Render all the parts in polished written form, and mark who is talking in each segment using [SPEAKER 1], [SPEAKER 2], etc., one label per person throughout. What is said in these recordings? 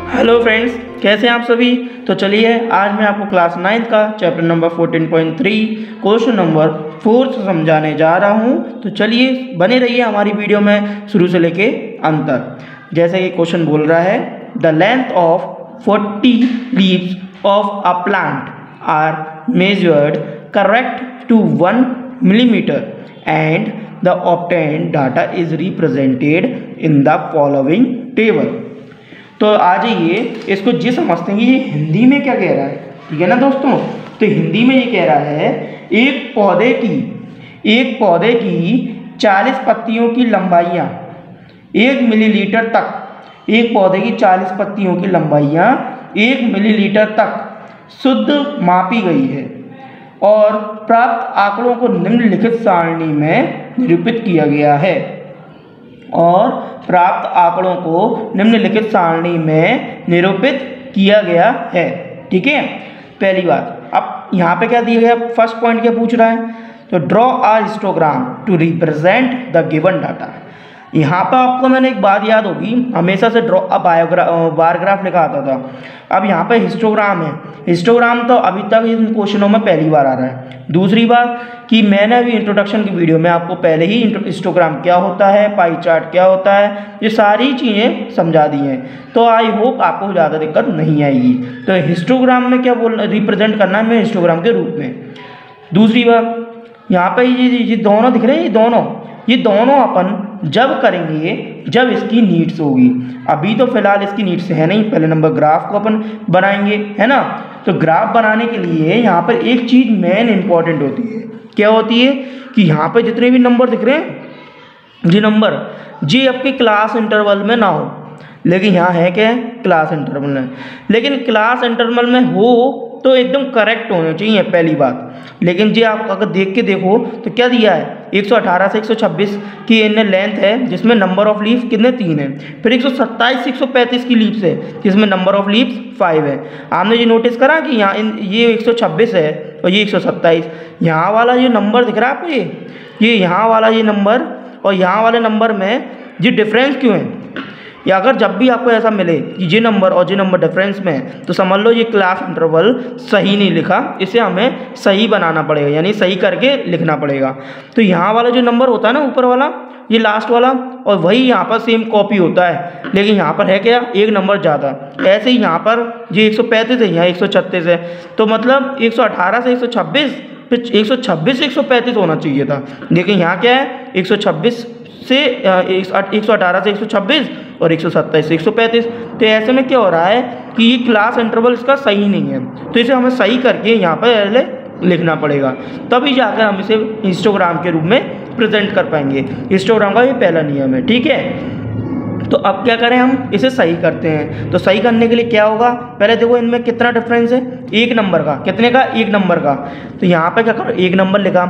[SPEAKER 1] Hello friends, कैसे हैं आप सभी। तो चलिए आज मैं आपको क्लास 9 का चैप्टर नंबर 14.3 क्वेश्चन नंबर 4 से समझाने जा रहा हूं। तो चलिए बने रहिए हमारी वीडियो में शुरू से लेके अंत तक। जैसे ये क्वेश्चन बोल रहा है, the length of 40 leaves of a plant are measured correct to 1 millimeter and the obtained data is represented in the following table। तो आ जाइए इसको जी समझते हैं कि ये हिंदी में क्या कह रहा है। ठीक है ना दोस्तों। तो हिंदी में ये कह रहा है एक पौधे की 40 पत्तियों की लंबाइयाँ 1 मिलीलीटर तक, एक पौधे की 40 पत्तियों की लंबाइयाँ 1 मिलीलीटर तक शुद्ध मापी गई है और प्राप्त आंकड़ों को निम्नलिखित सारणी में निरूपित किया गया है। और प्राप्त आंकड़ों को निम्नलिखित सारणी में निरूपित किया गया है। ठीक है, पहली बात। अब यहाँ पे क्या दिया गया, फर्स्ट पॉइंट क्या पूछ रहा है, तो draw a histogram to represent the given data. यहाँ पर आपको मैंने एक बात याद होगी, हमेशा से ड्रॉ अ बार ग्राफ लिखा आता था। अब यहाँ पे हिस्टोग्राम है। हिस्टोग्राम तो अभी तक इन क्वेश्चनों में पहली बार आ रहा है। दूसरी बात कि मैंने अभी इंट्रोडक्शन की वीडियो में आपको पहले ही हिस्टोग्राम क्या होता है, पाई चार्ट क्या होता है, ये सारी चीज़ें समझा दी हैं। तो आई होप आपको ज़्यादा दिक्कत नहीं आएगी। तो हिस्टोग्राम में क्या रिप्रेजेंट करना है, मैं हिस्टोग्राम के रूप में। दूसरी बात, यहाँ पे ये दोनों दिख रहे हैं, ये दोनों अपन जब करेंगे जब इसकी नीड्स होगी। अभी तो फिलहाल इसकी नीड्स है नहीं, पहले नंबर ग्राफ को अपन बनाएंगे, है ना। तो ग्राफ बनाने के लिए यहाँ पर एक चीज़ मेन इंपॉर्टेंट होती है। क्या होती है कि यहाँ पर जितने भी नंबर दिख रहे हैं, ये नंबर जी आपके क्लास इंटरवल में ना हो, लेकिन यहाँ है क्या, क्लास इंटरवल में। लेकिन क्लास इंटरवल में हो तो एकदम करेक्ट होना चाहिए, पहली बात। लेकिन जी आप अगर देख के देखो तो क्या दिया है, 118 से 126 की इनने लेंथ है, जिसमें नंबर ऑफ लीव्स कितने 3 हैं। फिर 127 से 135 की लीव्स है, जिसमें नंबर ऑफ लीव्स 5 है। आपने ये नोटिस करा कि यहाँ ये 126 है और ये 127। यहाँ वाला ये नंबर दिख रहा है आपको, ये यहाँ वाला ये नंबर और यहाँ वाले नंबर में ये डिफरेंस क्यों है। या अगर जब भी आपको ऐसा मिले कि ये नंबर और ये नंबर डिफरेंस में है, तो समझ लो ये क्लास इंटरवल सही नहीं लिखा, इसे हमें सही बनाना पड़ेगा, यानी सही करके लिखना पड़ेगा। तो यहाँ वाला जो नंबर होता है ना, ऊपर वाला, ये लास्ट वाला, और वही यहाँ पर सेम कॉपी होता है, लेकिन यहाँ पर है क्या, एक नंबर ज़्यादा। ऐसे ही यहाँ पर ये 135 है, यहाँ 136 है, तो मतलब 118 से 126, फिर 126 से 135 होना चाहिए था, लेकिन यहाँ क्या है, 126 से 118 से 126 और 127 से 135। तो ऐसे में क्या हो रहा है कि ये क्लास इंटरवल इसका सही नहीं है, तो इसे हमें सही करके यहाँ पर पहले लिखना पड़ेगा, तभी जाकर हम इसे हिस्टोग्राम के रूप में प्रेजेंट कर पाएंगे। हिस्टोग्राम का ये पहला नियम है। ठीक है, तो अब क्या करें, हम इसे सही करते हैं। तो सही करने के लिए क्या होगा, पहले देखो इनमें कितना डिफरेंस है, 1 नंबर का। कितने का, 1 नंबर का। तो यहाँ पे क्या करो, 1 नंबर लिखा।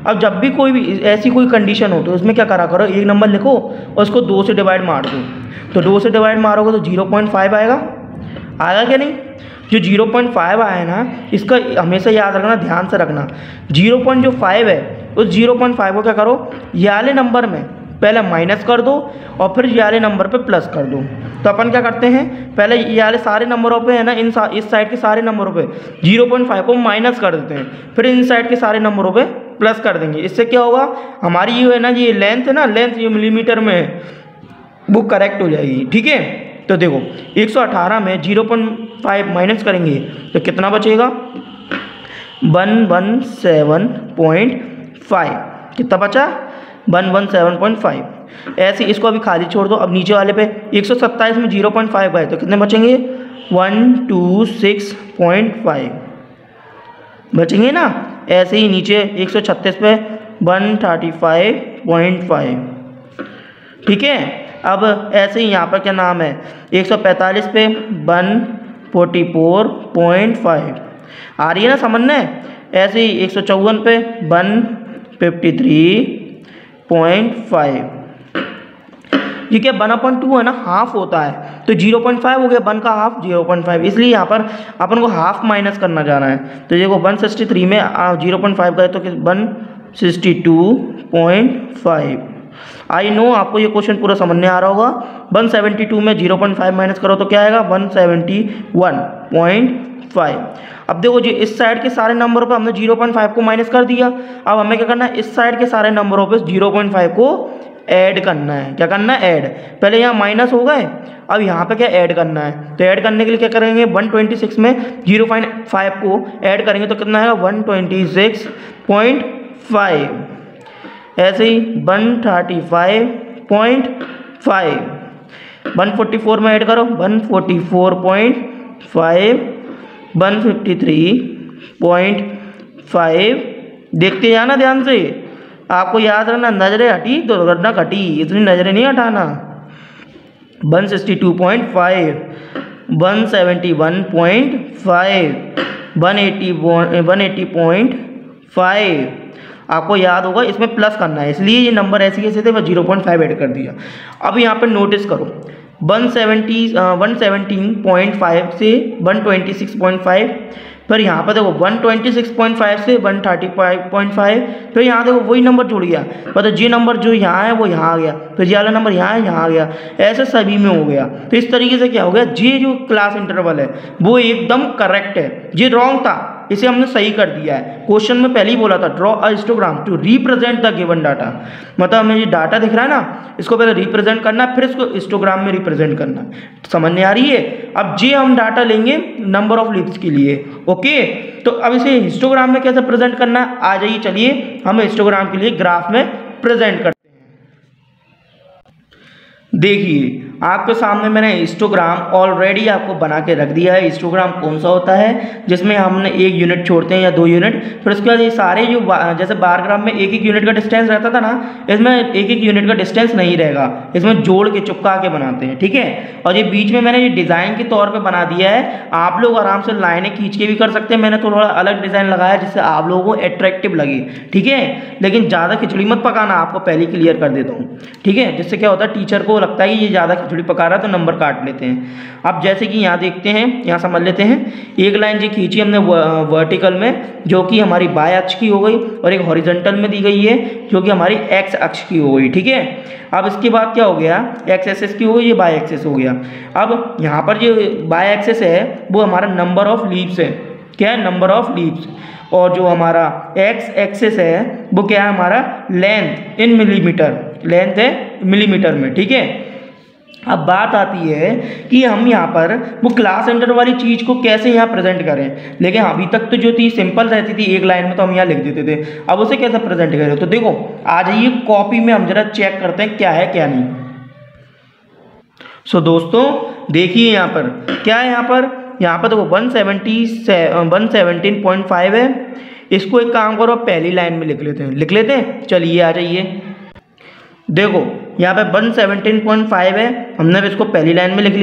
[SPEAKER 1] अब जब भी कोई भी ऐसी कोई कंडीशन हो तो उसमें क्या करा करो, 1 नंबर लिखो और उसको 2 से डिवाइड मार दो। तो 2 से डिवाइड मारोगे तो 0.5 आएगा क्या नहीं। जो 0.5 आया ना, इसका हमेशा याद रखना, ध्यान से रखना। 0.5 है, उस 0.5 को क्या करो, ये वाले नंबर में पहले माइनस कर दो और फिर ये वाले नंबर पे प्लस कर दो। तो अपन क्या करते हैं, पहले ये वाले सारे नंबरों पे है ना, इस साइड के सारे नंबरों पे 0.5 को माइनस कर देते हैं, फिर इन साइड के सारे नंबरों पे प्लस कर देंगे। इससे क्या होगा, हमारी ये है ना, ये लेंथ है ना, लेंथ ये मिलीमीटर में है, वो करेक्ट हो जाएगी। ठीक है, तो देखो 118 में 0.5 माइनस करेंगे तो कितना बचेगा, 117.5। कितना बचा, 117.5। ऐसे इसको अभी खाली छोड़ दो। अब नीचे वाले पे 127 में 0.5 है तो कितने बचेंगे, 126.5 बचेंगे ना। ऐसे ही नीचे 136 पे 135.5। ठीक है, अब ऐसे ही यहाँ पर क्या नाम है, 145 पे 144.5 आ रही है ना, समझने। ऐसे ही 154 पे 153.5। ये क्या 1/2 है ना, हाफ होता है, तो 0.5 हो गया, 1 का हाफ 0.5, इसलिए यहाँ पर अपन को हाफ माइनस करना जाना है। तो देखो 163 में 0.5 गए तो 162.5 आई नो आपको ये क्वेश्चन पूरा समझने आ रहा होगा। 172 में 0.5 माइनस करो तो क्या आएगा 171.5। अब देखो जी इस साइड के सारे नंबरों पे हमने 0.5 को माइनस कर दिया। अब हमें क्या करना है, इस साइड के सारे नंबरों पे 0.5 को ऐड करना है। क्या करना है, ऐड। पहले यहाँ माइनस हो गए, अब यहाँ पे क्या ऐड करना है। तो ऐड करने के लिए क्या करेंगे, 126 में 0.5 को ऐड करेंगे तो कितना आएगा 126.5। ऐसे ही 135.5, 144 में ऐड करो 144.5, 153.5। देखते जाना ध्यान से, आपको याद रखना नजरें हटी तो दुर्घटना घटी, इतनी नजरें नहीं हटाना। 162.5, 171.5, 180.5। आपको याद होगा इसमें प्लस करना है, इसलिए ये नंबर ऐसे कैसे थे, मैं 0.5 ऐड कर दिया। अब यहाँ पे नोटिस करो 117.5 से 126.5, फिर यहाँ पर देखो 126.5 से 135.5, फिर यहाँ देखो वही नंबर जुड़ गया, मतलब ये नंबर जो यहाँ है वो यहाँ आ गया, फिर ये वाला नंबर यहाँ है यहाँ आ गया, ऐसे सभी में हो गया। तो इस तरीके से क्या हो गया, ये जो क्लास इंटरवल है वो एकदम करेक्ट है, ये रॉन्ग था, इसे हमने सही कर दिया है। क्वेश्चन में पहले ही बोला था draw a histogram to represent the given data, मतलब हमें ये डाटा दिख रहा है ना, इसको पहले रिप्रेजेंट करना है, फिर इसको हिस्टोग्राम में रिप्रेजेंट करना है। समझ में आ रही है। अब ये हम डाटा लेंगे नंबर ऑफ लीव्स के लिए, ओके। तो अब इसे हिस्टोग्राम में कैसे प्रेजेंट करना है, आ जाइए चलिए हम हिस्टोग्राम के लिए ग्राफ में प्रेजेंट करते हैं। देखिए आपके सामने मैंने हिस्टोग्राम ऑलरेडी आपको बना के रख दिया है। हिस्टोग्राम कौन सा होता है, जिसमें हमने 1 यूनिट छोड़ते हैं या 2 यूनिट, फिर उसके बाद ये सारे जो जैसे बार ग्राफ में 1-1 यूनिट का डिस्टेंस रहता था ना, इसमें 1-1 यूनिट का डिस्टेंस नहीं रहेगा, इसमें जोड़ के चिपका के बनाते हैं, ठीक है। और ये बीच में मैंने ये डिज़ाइन के तौर पर बना दिया है, आप लोग आराम से लाइनें खींच के भी कर सकते हैं। मैंने थोड़ा अलग डिज़ाइन लगाया जिससे आप लोगों को अट्रैक्टिव लगे, ठीक है। लेकिन ज़्यादा खिचड़ी मत पकाना, आपको पहले क्लियर कर देता हूँ, ठीक है। जिससे क्या होता है, टीचर को लगता है कि ये ज़्यादा खिचड़ी पका रहा है तो नंबर काट लेते हैं। अब जैसे कि यहाँ देखते हैं, यहाँ समझ लेते हैं, एक लाइन जी खींची हमने वर्टिकल में जो कि हमारी बाय अक्ष की हो गई, और एक हॉरिजॉन्टल में दी गई है जो कि हमारी एक्स अक्ष की हो गई, ठीक है। अब इसके बाद क्या हो गया, एक्स एक्सिस की हो गई, ये बाय एक्सिस हो गया। अब यहाँ पर जो बाय एक्सिस है वो हमारा नंबर ऑफ लीव्स है, क्या है, नंबर ऑफ लीव्स। और जो हमारा एक्स एक्सिस है वो क्या है, हमारा लेंथ इन मिलीमीटर, लेंथ है मिलीमीटर में, ठीक है। अब बात आती है कि हम यहाँ पर वो क्लास इंटर वाली चीज़ को कैसे यहाँ प्रेजेंट करें। लेकिन अभी तक तो जो थी सिंपल रहती थी, एक लाइन में तो हम यहाँ लिख देते थे, अब उसे कैसे प्रेजेंट करें। तो देखो आ जाइए कॉपी में, हम जरा चेक करते हैं क्या है क्या नहीं। सो दोस्तों देखिए यहाँ पर क्या है, यहाँ पर देखो 117.5 है। इसको एक काम करो पहली लाइन में लिख लेते हैं, चलिए आ जाइए। देखो यहाँ पे 117.5 है, हमने इसको पहली लाइन में लिख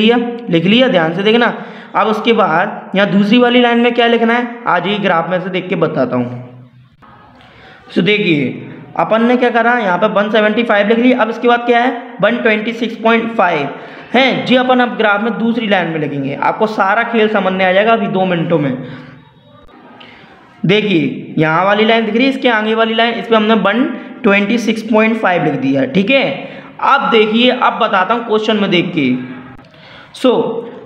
[SPEAKER 1] लिया, ध्यान से देखना। अब उसके बाद यहाँ दूसरी वाली लाइन में क्या लिखना है, आज ये ग्राफ में से देख के बताता हूँ। तो देखिए अपन ने क्या करा, यहाँ पे 175 लिख लिया। अब इसके बाद क्या है 126.5 है जी, अपन अब ग्राफ में दूसरी लाइन में लिखेंगे, आपको सारा खेल समझने आ जाएगा अभी 2 मिनटों में। देखिए यहाँ वाली लाइन दिख रही है, इसके आगे वाली लाइन, इस पर हमने 126.5 लिख दिया, ठीक है। अब देखिए, अब बताता हूँ क्वेश्चन में देख के।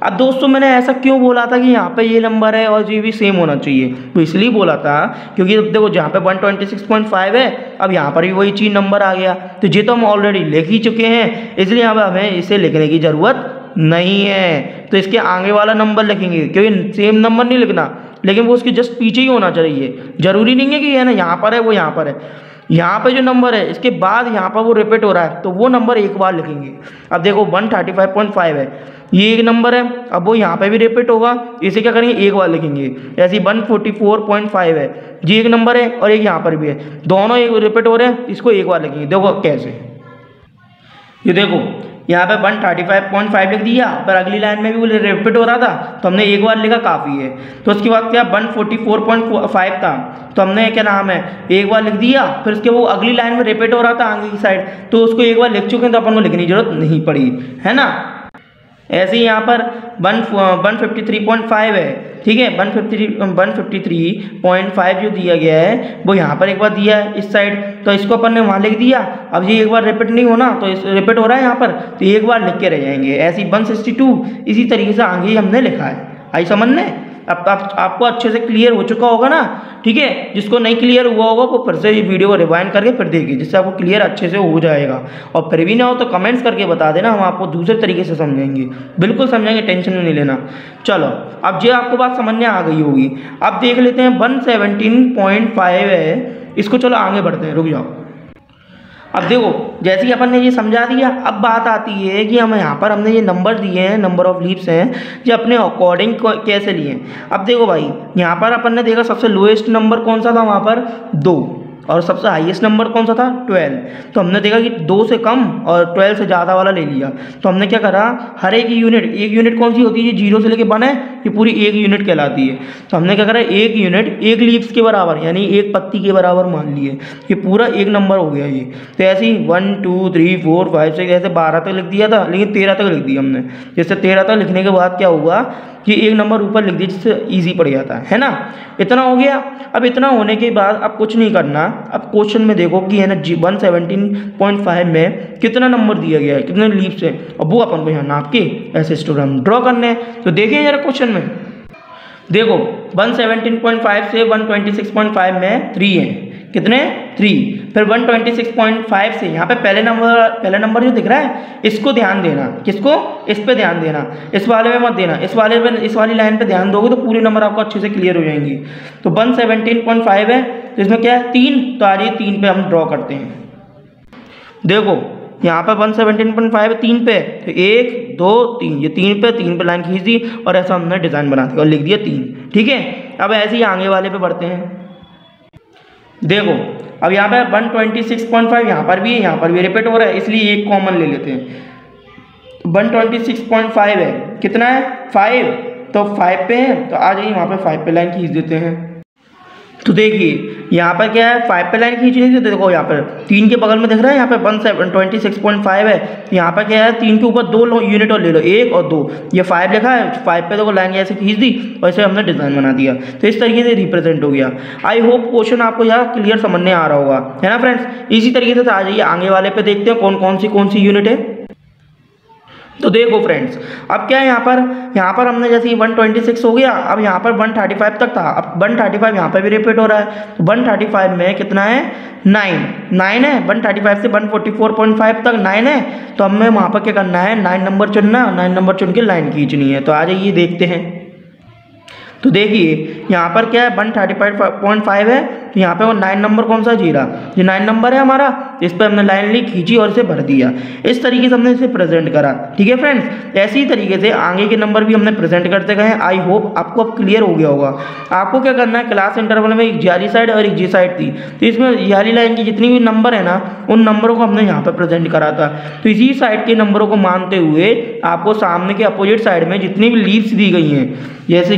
[SPEAKER 1] अब दोस्तों मैंने ऐसा क्यों बोला था कि यहाँ पे ये नंबर है और ये भी सेम होना चाहिए, तो इसलिए बोला था क्योंकि देखो जहाँ पे 126.5 है, अब यहाँ पर भी वही चीज नंबर आ गया, तो ये तो हम ऑलरेडी लिख ही चुके हैं, इसलिए अब हमें इसे लिखने की ज़रूरत नहीं है। तो इसके आगे वाला नंबर लिखेंगे, क्योंकि सेम नंबर नहीं लिखना, लेकिन वो उसके जस्ट पीछे ही होना चाहिए। जरूरी नहीं है कि है ना यहाँ पर है वो यहाँ पर है, यहाँ पे जो नंबर है इसके बाद यहाँ पर वो रिपीट हो रहा है तो वो नंबर एक बार लिखेंगे। अब देखो 135.5 है, ये एक नंबर है, अब वो यहाँ पे भी रिपीट होगा, इसे क्या करेंगे एक बार लिखेंगे। ऐसे ही 144.5 है, ये एक नंबर है और एक यहाँ पर भी है, दोनों एक रिपीट हो रहे हैं, इसको एक बार लिखेंगे। देखो कैसे, ये देखो यहाँ पे 135.5 लिख दिया, पर अगली लाइन में भी वो रिपीट हो रहा था तो हमने एक बार लिखा काफ़ी है। तो उसके बाद क्या 144.5 था तो हमने क्या नाम है एक बार लिख दिया, फिर उसके वो अगली लाइन में रिपीट हो रहा था आगे की साइड, तो उसको एक बार लिख चुके हैं तो अपन को लिखने की जरूरत नहीं पड़ी, है ना। ऐसे ही यहाँ पर 153.5 है, ठीक है। 153.5 जो दिया गया है वो यहाँ पर एक बार दिया है इस साइड, तो इसको अपन ने वहाँ लिख दिया। अब ये एक बार रिपीट नहीं होना, तो इस रिपीट हो रहा है यहाँ पर, तो एक बार लिख के रह जाएंगे। ऐसे ही 162 इसी तरीके से आगे ही हमने लिखा है। आई समझने? अब आपको अच्छे से क्लियर हो चुका होगा ना, ठीक है। जिसको नहीं क्लियर हुआ होगा वो फिर से वीडियो को रिवाइंड करके फिर देखिए, जिससे आपको क्लियर अच्छे से हो जाएगा। और फिर भी ना हो तो कमेंट्स करके बता देना, हम आपको दूसरे तरीके से समझेंगे, बिल्कुल समझेंगे, टेंशन नहीं लेना। चलो अब जो आपको बात समझ में आ गई होगी। अब देख लेते हैं 117.5 है, इसको चलो आगे बढ़ते हैं, रुक जाओ। अब देखो जैसे ही अपन ने ये समझा दिया, अब बात आती है कि हम यहाँ पर हमने ये नंबर दिए हैं, नंबर ऑफ लीव्स हैं, ये अपने अकॉर्डिंग कैसे लिए। अब देखो भाई, यहाँ पर अपन ने देखा सबसे लोएस्ट नंबर कौन सा था, वहाँ पर 2, और सबसे हाईएस्ट नंबर कौन सा था 12। तो हमने देखा कि 2 से कम और 12 से ज़्यादा वाला ले लिया। तो हमने क्या करा, हर एक यूनिट कौन सी होती है, 0 से लेके 1 है, ये पूरी एक यूनिट कहलाती है। तो हमने क्या करा, एक यूनिट एक लीव्स के बराबर, यानी एक पत्ती के बराबर मान लिए, ये पूरा एक नंबर हो गया ये। तो ऐसे ही 1 2 3 4 5 6 ऐसे 12 तक लिख दिया था, लेकिन 13 तक लिख दिया हमने। जैसे 13 तक लिखने के बाद क्या हुआ कि एक नंबर ऊपर लिख दिया, जिससे ईजी पड़ जाता है ना। इतना हो गया। अब इतना होने के बाद अब कुछ नहीं करना, अब क्वेश्चन में देखो कि है ना 117.5 में कितना नंबर दिया गया है, कितने लीव्स है, और वो अपन को यहाँ नाप के ऐसे हिस्टोग्राम ड्रॉ करने हैं। तो देखिए जरा क्वेश्चन में देखो 117.5 से 126.5 में 3 है, कितने 3। फिर 126.5 से यहाँ पे पहले नंबर जो दिख रहा है इसको ध्यान देना, किसको, इस पे ध्यान देना, इस वाले में मत देना। इस वाली लाइन पे ध्यान दोगे तो पूरे नंबर आपको अच्छे से क्लियर हो जाएंगी। तो 117.5 है, तो इसमें क्या है 3, तो आ रही 3 पे हम ड्रॉ करते हैं। देखो यहाँ पर 117.5 3 पे, तो 1 2 3, ये 3 पे लाइन खींच दी और ऐसा हमने डिज़ाइन बना दिया और लिख दिया 3, ठीक है। अब ऐसे ही आगे वाले पे बढ़ते हैं। देखो अब यहाँ पे 126.5 यहाँ पर भी रिपीट हो रहा है, इसलिए एक कॉमन ले लेते हैं। 126.5 है, कितना है 5, तो 5 पे है, तो आ जाइए वहाँ पे 5 पे लाइन खींच देते हैं। तो देखिए यहाँ पर क्या है, 5 पे लाइन खींचनी थी, तो देखो यहाँ पर 3 के बगल में दिख रहा है, यहाँ पे 126.5 है, यहाँ पर क्या है 3 के ऊपर 2 यूनिट और ले लो, 1 और 2, ये 5 लिखा है, 5 पे देखो लाइन ऐसे खींच दी और ऐसे हमने डिज़ाइन बना दिया। तो इस तरीके से रिप्रेजेंट हो गया। आई होप क्वेश्चन आपको यहाँ क्लियर समझ में आ रहा होगा, है ना फ्रेंड्स। इसी तरीके से आ जाइए आगे वाले पे, देखते हैं कौन सी यूनिट है। तो देखो फ्रेंड्स, अब क्या है यहाँ पर हमने जैसे 126 हो गया, अब यहाँ पर 135 तक था, अब 135 यहाँ पर भी रिपीट हो रहा है। तो 135 में कितना है 9 है, 135 से 144.5 तक 9 है। तो हमें वहाँ पर क्या करना है, 9 नंबर चुनना, 9 नंबर चुन के लाइन खींचनी है। तो आ जाइए देखते हैं। तो देखिए यहाँ पर क्या है 135.5 है, तो यहाँ पे वो 9 नंबर कौन सा जीरा, ये 9 नंबर है हमारा, इस पर हमने लाइन ली, खींची और इसे भर दिया। इस तरीके से हमने इसे प्रेजेंट करा, ठीक है फ्रेंड्स। ऐसी तरीके से आगे के नंबर भी हमने प्रेजेंट करते गए। आई होप आपको अब क्लियर हो गया होगा। आपको क्या करना है, क्लास इंटरवल में एक जी साइड और एक जी साइड थी, तो इसमें जी लाइन की जितनी भी नंबर है ना, उन नंबरों को हमने यहाँ पर प्रेजेंट करा था। तो इसी साइड के नंबरों को मानते हुए आपको सामने के अपोजिट साइड में जितनी भी लीव्स दी गई हैं, जैसे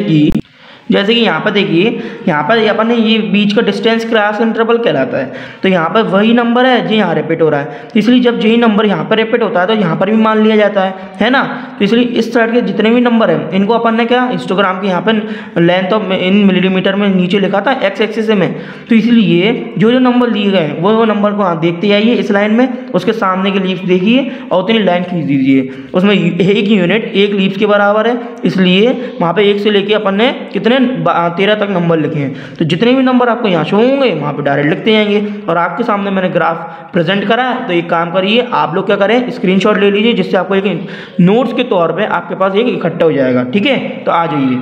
[SPEAKER 1] कि यहाँ पर देखिए, यहाँ पर अपन ने ये बीच का डिस्टेंस क्लास इंटरवल कहलाता है। तो यहाँ पर वही नंबर है जो यहाँ रिपीट हो रहा है, तो इसलिए जब यही नंबर यहाँ पर रिपीट होता है तो यहाँ पर भी मान लिया जाता है ना। तो इसलिए इस साइड के जितने भी नंबर हैं इनको अपन ने क्या, हिस्टोग्राम के यहाँ पर लेंथ ऑफ इन मिलीमीटर में नीचे लिखा था एक्स एक्सिस में। तो इसलिए जो नंबर लिए गए हैं वो नंबर को आप देखते जाइए इस लाइन में, उसके सामने के लीव्स देखिए और उतनी लाइन खींच दीजिए। उसमें एक यूनिट एक लीव्स के बराबर है, इसलिए वहाँ पर 1 से लेके अपन ने कितने 13 तक नंबर लिखे हैं। तो जितने भी नंबर आपको यहाँ शो होंगे वहाँ पे डायरेक्ट लिखते जाएंगे। और आपके सामने मैंने ग्राफ प्रेजेंट करा है, तो एक काम करिए आप लोग क्या करें, स्क्रीनशॉट ले लीजिए, जिससे आपको एक नोट्स के तौर पे आपके पास एक इकट्ठा हो जाएगा, ठीक है। तो आ जाइए,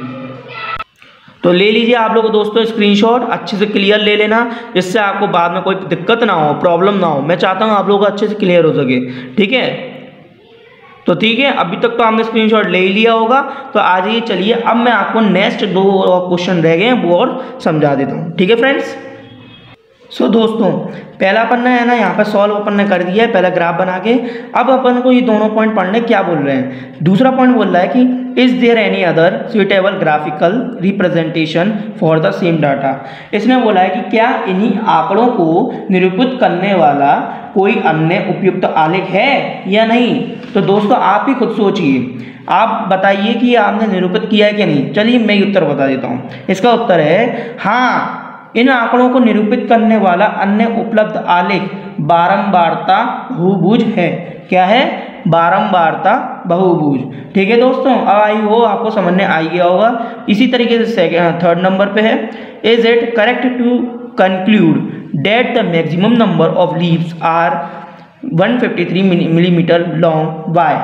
[SPEAKER 1] तो ले लीजिए आप लोग दोस्तों स्क्रीनशॉट, अच्छे से क्लियर ले लेना, जिससे आपको बाद में कोई दिक्कत ना हो, प्रॉब्लम ना हो। मैं चाहता हूँ आप लोग अच्छे से क्लियर हो सके, ठीक है। तो ठीक है, अभी तक तो हमने स्क्रीनशॉट ले ही लिया होगा। तो आ जाइए, चलिए अब मैं आपको नेक्स्ट 2 क्वेश्चन रह गए हैं वो और समझा देता हूँ, ठीक है फ्रेंड्स। सो दोस्तों, पहला अपन ने है ना यहाँ पर सॉल्व अपन ने कर दिया है, पहला ग्राफ बना के। अब अपन को ये दोनों पॉइंट पढ़ने क्या बोल रहे हैं। दूसरा पॉइंट बोल रहा है कि is there any other suitable graphical representation for the same data. इसने बोला है कि क्या इन्हीं आंकड़ों को निरूपित करने वाला कोई अन्य उपयुक्त आलेख है या नहीं। तो दोस्तों आप ही खुद सोचिए, आप बताइए कि आपने निरूपित किया है कि नहीं। चलिए मैं उत्तर बता देता हूँ। इसका उत्तर है हाँ, इन आंकड़ों को निरूपित करने वाला अन्य उपलब्ध आलेख बारंबारता बहुभुज है। क्या है? बारंबारता बहुभुज। ठीक है दोस्तों, अब आई हो आपको समझ में आ गया होगा। इसी तरीके से थर्ड नंबर पे है, is it correct to conclude that the maximum number of leaves are 153 millimetre long by.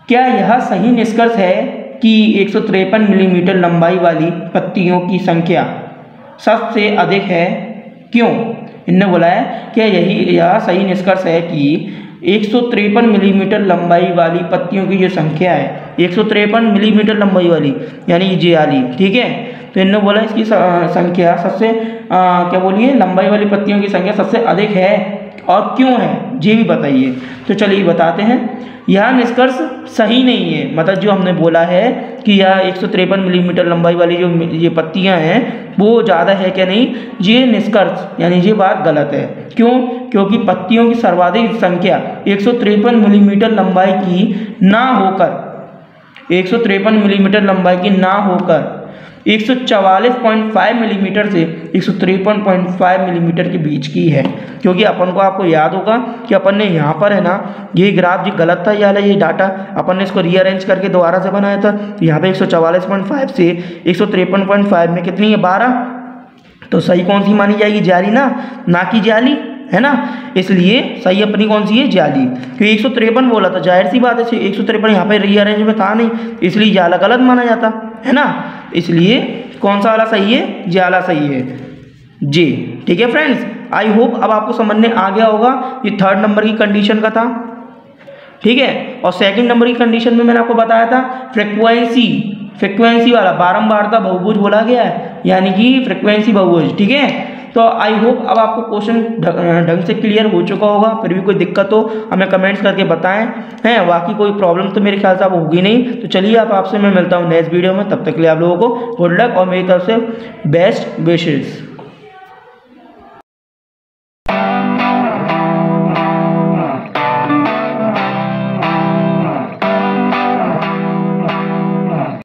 [SPEAKER 1] क्या यह सही निष्कर्ष है कि 153 मिलीमीटर लंबाई वाली पत्तियों की संख्या सबसे अधिक है? क्यों? इन्होंने बोला है कि यह सही निष्कर्ष है कि 153 मिलीमीटर लंबाई वाली पत्तियों की जो संख्या है, 153 मिलीमीटर लंबाई वाली यानी ज्याली, ठीक है। तो इन्होंने बोला इसकी संख्या सबसे क्या बोलिए, लंबाई वाली पत्तियों की संख्या सबसे अधिक है, और क्यों है ये भी बताइए। तो चलिए बताते हैं। यह निष्कर्ष सही नहीं है, मतलब जो हमने बोला है कि यह 153 मिलीमीटर लंबाई वाली जो ये पत्तियां हैं वो ज़्यादा है क्या नहीं, ये निष्कर्ष यानी ये बात गलत है। क्यों? क्योंकि पत्तियों की सर्वाधिक संख्या 153 मिलीमीटर लंबाई की ना होकर 153 मिलीमीटर लंबाई की ना होकर 144.5 मिलीमीटर से 153.5 मिलीमीटर के बीच की है। क्योंकि अपन को आपको याद होगा कि अपन ने यहाँ पर है ना, ये ग्राफ जो गलत था, ये डाटा अपन ने इसको रीअरेंज करके दोबारा से बनाया था। तो यहाँ पे 144.5 से 153.5 में कितनी है, 12। तो सही कौन सी मानी जाएगी? जाली ना कि जाली, है ना। इसलिए सही अपनी कौन सी है? जाली। क्योंकि 153 बोला था, जाहिर सी बात है 153 यहाँ पे रीअरेंज में था नहीं, इसलिए जाला गलत माना जाता है ना। इसलिए कौन सा वाला सही है? जाला सही है जी। ठीक है फ्रेंड्स, आई होप अब आपको समझ में आ गया होगा। ये थर्ड नंबर की कंडीशन का था, ठीक है। और सेकंड नंबर की कंडीशन में मैंने आपको बताया था फ्रीक्वेंसी वाला बारंबारता बहुभुज बोला गया है, यानी कि फ्रीक्वेंसी बहुभुज, ठीक है। तो आई होप अब आपको क्वेश्चन ढंग से क्लियर हो चुका होगा। फिर भी कोई दिक्कत हो हमें कमेंट्स करके बताएं, हैं। बाकी कोई प्रॉब्लम तो मेरे ख्याल से अब होगी नहीं। तो चलिए अब आपसे मैं मिलता हूँ नेक्स्ट वीडियो में, तब तक के लिए आप लोगों को गुड लक और मेरी तरफ से बेस्ट विशेस।